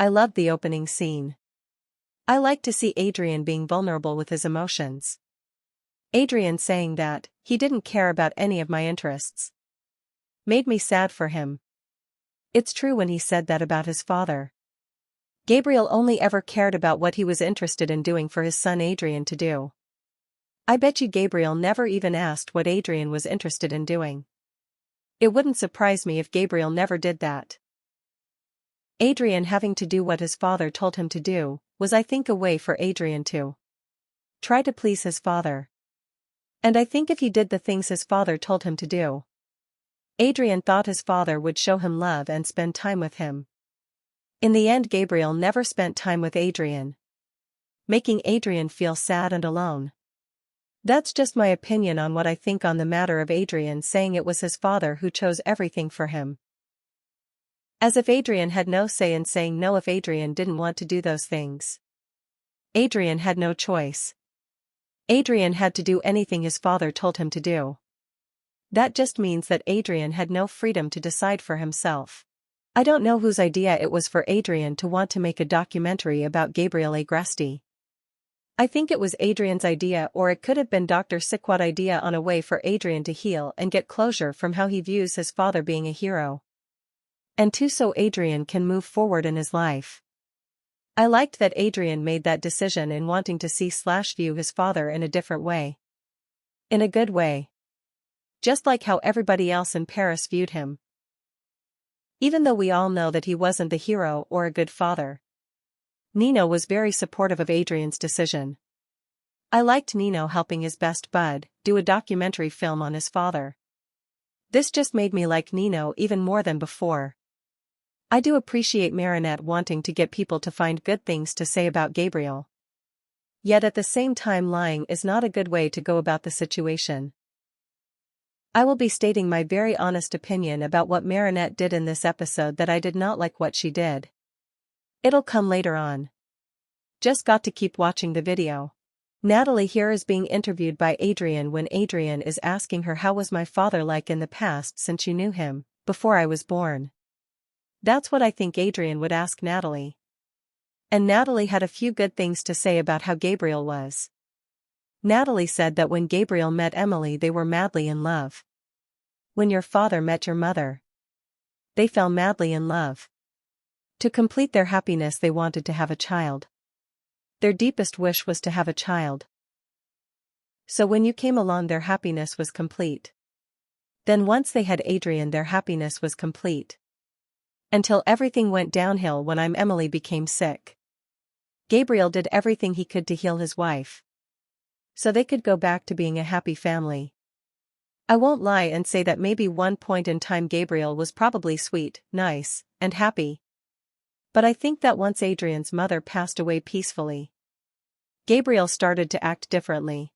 I loved the opening scene. I liked to see Adrien being vulnerable with his emotions. Adrien saying that he didn't care about any of my interests made me sad for him. It's true when he said that about his father. Gabriel only ever cared about what he was interested in doing for his son Adrien to do. I bet you Gabriel never even asked what Adrien was interested in doing. It wouldn't surprise me if Gabriel never did that. Adrien having to do what his father told him to do was, I think, a way for Adrien to try to please his father. And I think if he did the things his father told him to do, Adrien thought his father would show him love and spend time with him. In the end, Gabriel never spent time with Adrien, making Adrien feel sad and alone. That's just my opinion on what I think on the matter of Adrien saying it was his father who chose everything for him. As if Adrien had no say in saying no if Adrien didn't want to do those things. Adrien had no choice. Adrien had to do anything his father told him to do. That just means that Adrien had no freedom to decide for himself. I don't know whose idea it was for Adrien to want to make a documentary about Gabriel Agresti. I think it was Adrien's idea, or it could have been Dr. Siquat's idea on a way for Adrien to heal and get closure from how he views his father being a hero. And too, so Adrien can move forward in his life. I liked that Adrien made that decision in wanting to see/view his father in a different way. In a good way. Just like how everybody else in Paris viewed him. Even though we all know that he wasn't the hero or a good father. Nino was very supportive of Adrien's decision. I liked Nino helping his best bud do a documentary film on his father. This just made me like Nino even more than before. I do appreciate Marinette wanting to get people to find good things to say about Gabriel. Yet at the same time, lying is not a good way to go about the situation. I will be stating my very honest opinion about what Marinette did in this episode, that I did not like what she did. It'll come later on. Just got to keep watching the video. Natalie here is being interviewed by Adrien when Adrien is asking her, how was my father like in the past since you knew him, before I was born? That's what I think Adrien would ask Natalie. And Natalie had a few good things to say about how Gabriel was. Natalie said that when Gabriel met Amelie they were madly in love. When your father met your mother, they fell madly in love. To complete their happiness they wanted to have a child. Their deepest wish was to have a child. So when you came along their happiness was complete. Then once they had Adrien their happiness was complete. Until everything went downhill when Amelie became sick. Gabriel did everything he could to heal his wife, so they could go back to being a happy family. I won't lie and say that maybe one point in time Gabriel was probably sweet, nice, and happy. But I think that once Adrien's mother passed away peacefully, Gabriel started to act differently.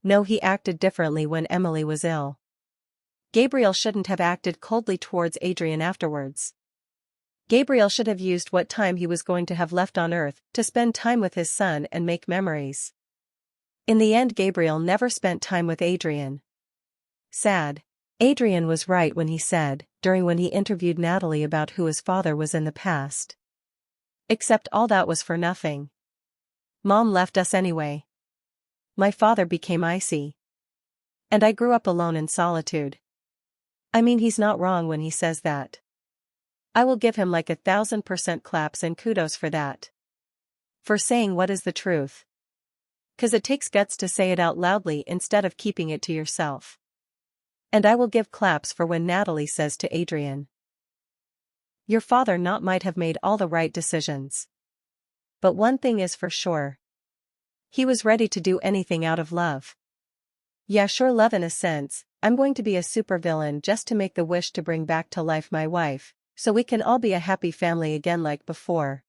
No, he acted differently when Amelie was ill. Gabriel shouldn't have acted coldly towards Adrien afterwards. Gabriel should have used what time he was going to have left on Earth to spend time with his son and make memories. In the end, Gabriel never spent time with Adrien. Sad. Adrien was right when he said, during when he interviewed Natalie about who his father was in the past. Except all that was for nothing. Mom left us anyway. My father became icy. And I grew up alone in solitude. I mean, he's not wrong when he says that. I will give him like 1,000% claps and kudos for that. For saying what is the truth. 'Cause it takes guts to say it out loudly instead of keeping it to yourself. And I will give claps for when Natalie says to Adrien, your father not might have made all the right decisions. But one thing is for sure. He was ready to do anything out of love. Yeah, sure, love in a sense. I'm going to be a supervillain just to make the wish to bring back to life my wife, so we can all be a happy family again like before.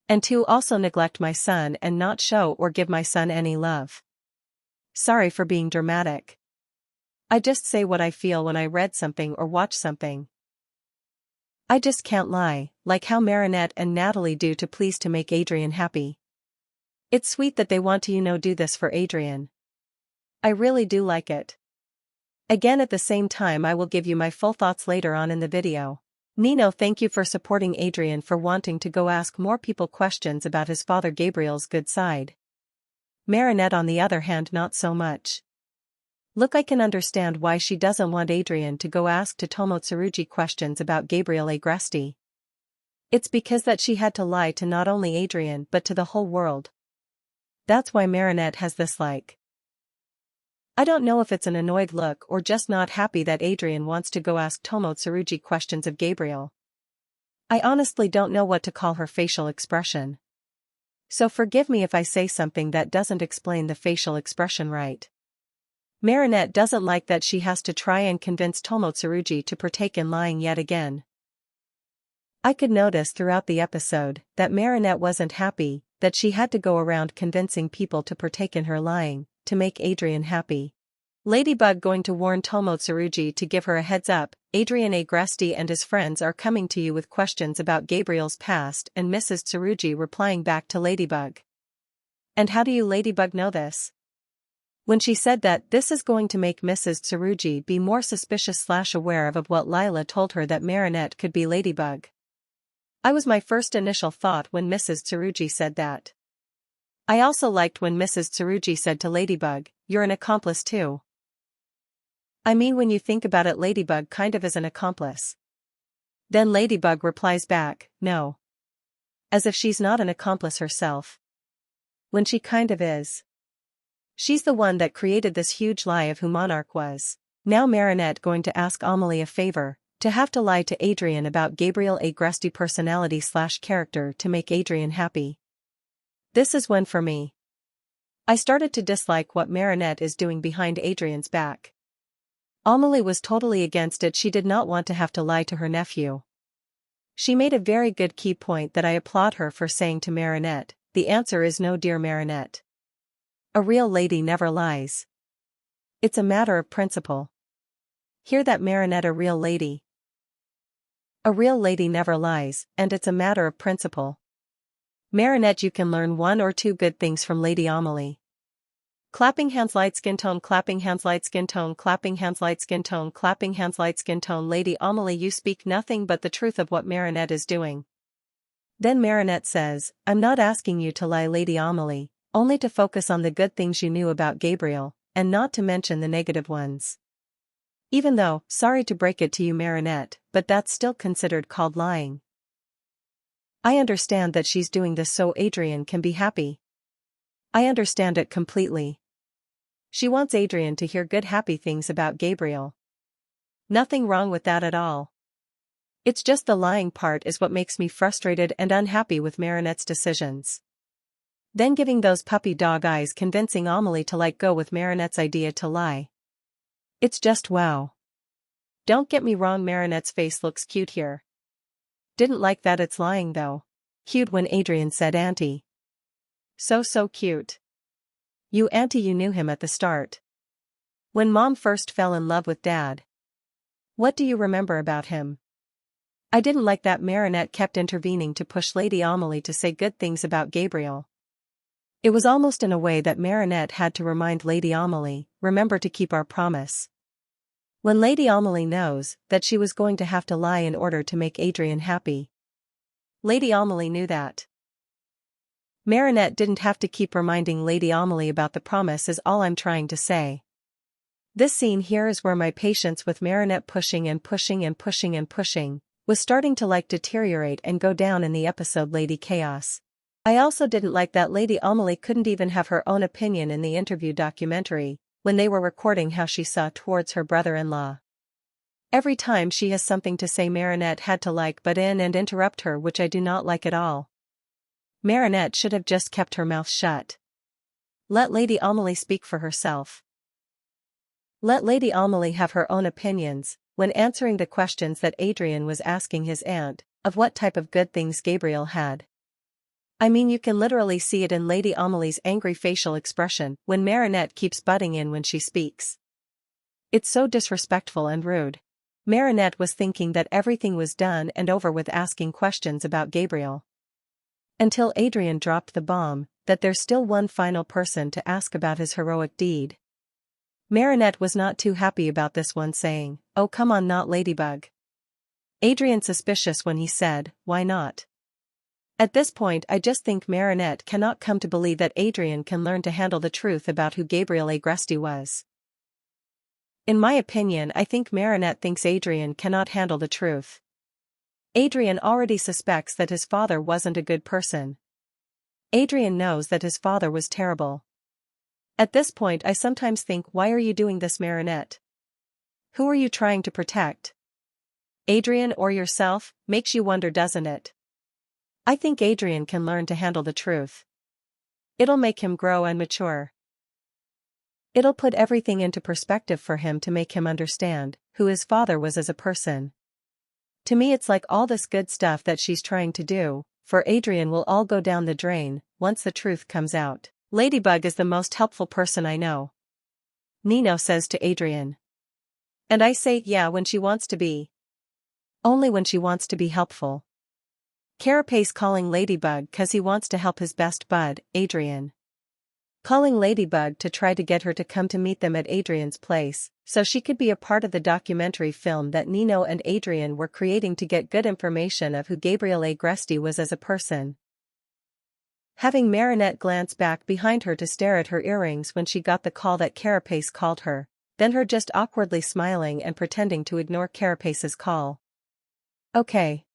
And to also neglect my son and not show or give my son any love. Sorry for being dramatic. I just say what I feel when I read something or watch something. I just can't lie, like how Marinette and Natalie do to please to make Adrien happy. It's sweet that they want to do this for Adrien. I really do like it. Again, at the same time, I will give you my full thoughts later on in the video. Nino, thank you for supporting Adrien for wanting to go ask more people questions about his father Gabriel's good side. Marinette on the other hand not so much. Look, I can understand why she doesn't want Adrien to go ask Tomo Tsurugi questions about Gabriel Agresti. It's because that she had to lie to not only Adrien but to the whole world. That's why Marinette has this like. I don't know if it's an annoyed look or just not happy that Adrien wants to go ask Tomo Tsurugi questions of Gabriel. I honestly don't know what to call her facial expression. So forgive me if I say something that doesn't explain the facial expression right. Marinette doesn't like that she has to try and convince Tomo Tsurugi to partake in lying yet again. I could notice throughout the episode that Marinette wasn't happy that she had to go around convincing people to partake in her lying to make Adrien happy. Ladybug going to warn Tomo Tsurugi to give her a heads up. Adrien Agresti and his friends are coming to you with questions about Gabriel's past, and Mrs. Tsurugi replying back to Ladybug. And how do you Ladybug know this? When she said that this is going to make Mrs. Tsurugi be more suspicious/aware of what Lila told her that Marinette could be Ladybug. I was my first initial thought when Mrs. Tsurugi said that. I also liked when Mrs. Tsurugi said to Ladybug, "You're an accomplice too." I mean, when you think about it, Ladybug kind of is an accomplice. Then Ladybug replies back, "No." As if she's not an accomplice herself. When she kind of is. She's the one that created this huge lie of who Monarch was. Now Marinette going to ask Amelie a favor, to have to lie to Adrien about Gabriel Agresti personality/character to make Adrien happy. This is when for me. I started to dislike what Marinette is doing behind Adrien's back. Amelie was totally against it. She did not want to have to lie to her nephew. She made a very good key point that I applaud her for saying to Marinette. The answer is no, dear Marinette. A real lady never lies. It's a matter of principle. Hear that, Marinette? A real lady. A real lady never lies, and it's a matter of principle. Marinette, you can learn one or two good things from Lady Amelie. Clapping hands, light skin tone, clapping hands, light skin tone, clapping hands, light skin tone, clapping hands, light skin tone. Lady Amelie, you speak nothing but the truth of what Marinette is doing. Then Marinette says, I'm not asking you to lie, Lady Amelie, only to focus on the good things you knew about Gabriel, and not to mention the negative ones. Even though, sorry to break it to you, Marinette, but that's still considered called lying. I understand that she's doing this so Adrien can be happy. I understand it completely. She wants Adrien to hear good happy things about Gabriel. Nothing wrong with that at all. It's just the lying part is what makes me frustrated and unhappy with Marinette's decisions. Then giving those puppy dog eyes, convincing Amelie to let go with Marinette's idea to lie. It's just wow. Don't get me wrong, Marinette's face looks cute here. Didn't like that it's lying though. Cute when Adrien said auntie. So cute. You auntie, you knew him at the start. When mom first fell in love with dad. What do you remember about him? I didn't like that Marinette kept intervening to push Lady Amelie to say good things about Gabriel. It was almost in a way that Marinette had to remind Lady Amelie, remember to keep our promise. When Lady Amelie knows that she was going to have to lie in order to make Adrien happy. Lady Amelie knew that. Marinette didn't have to keep reminding Lady Amelie about the promise is all I'm trying to say. This scene here is where my patience with Marinette pushing was starting to deteriorate and go down in the episode Ladychaos. I also didn't like that Lady Amelie couldn't even have her own opinion in the interview documentary, when they were recording how she saw towards her brother-in-law. Every time she has something to say, Marinette had to butt in and interrupt her, which I do not like at all. Marinette should have just kept her mouth shut. Let Lady Amelie speak for herself. Let Lady Amelie have her own opinions, when answering the questions that Adrien was asking his aunt, of what type of good things Gabriel had. I mean, you can literally see it in Lady Amelie's angry facial expression when Marinette keeps butting in when she speaks. It's so disrespectful and rude. Marinette was thinking that everything was done and over with asking questions about Gabriel. Until Adrien dropped the bomb, that there's still one final person to ask about his heroic deed. Marinette was not too happy about this one, saying, "Oh come on, not Ladybug." Adrien suspicious when he said, "Why not?" At this point I just think Marinette cannot come to believe that Adrien can learn to handle the truth about who Gabriel Agresti was. In my opinion, I think Marinette thinks Adrien cannot handle the truth. Adrien already suspects that his father wasn't a good person. Adrien knows that his father was terrible. At this point I sometimes think, why are you doing this, Marinette? Who are you trying to protect? Adrien or yourself? Makes you wonder, doesn't it? I think Adrien can learn to handle the truth. It'll make him grow and mature. It'll put everything into perspective for him to make him understand who his father was as a person. To me it's like all this good stuff that she's trying to do for Adrien will all go down the drain once the truth comes out. Ladybug is the most helpful person I know, Nino says to Adrien. And I say, yeah, when she wants to be. Only when she wants to be helpful. Carapace calling Ladybug cause he wants to help his best bud, Adrien. Calling Ladybug to try to get her to come to meet them at Adrien's place, so she could be a part of the documentary film that Nino and Adrien were creating to get good information of who Gabriel Agresti was as a person. Having Marinette glance back behind her to stare at her earrings when she got the call that Carapace called her, then her just awkwardly smiling and pretending to ignore Carapace's call. Okay.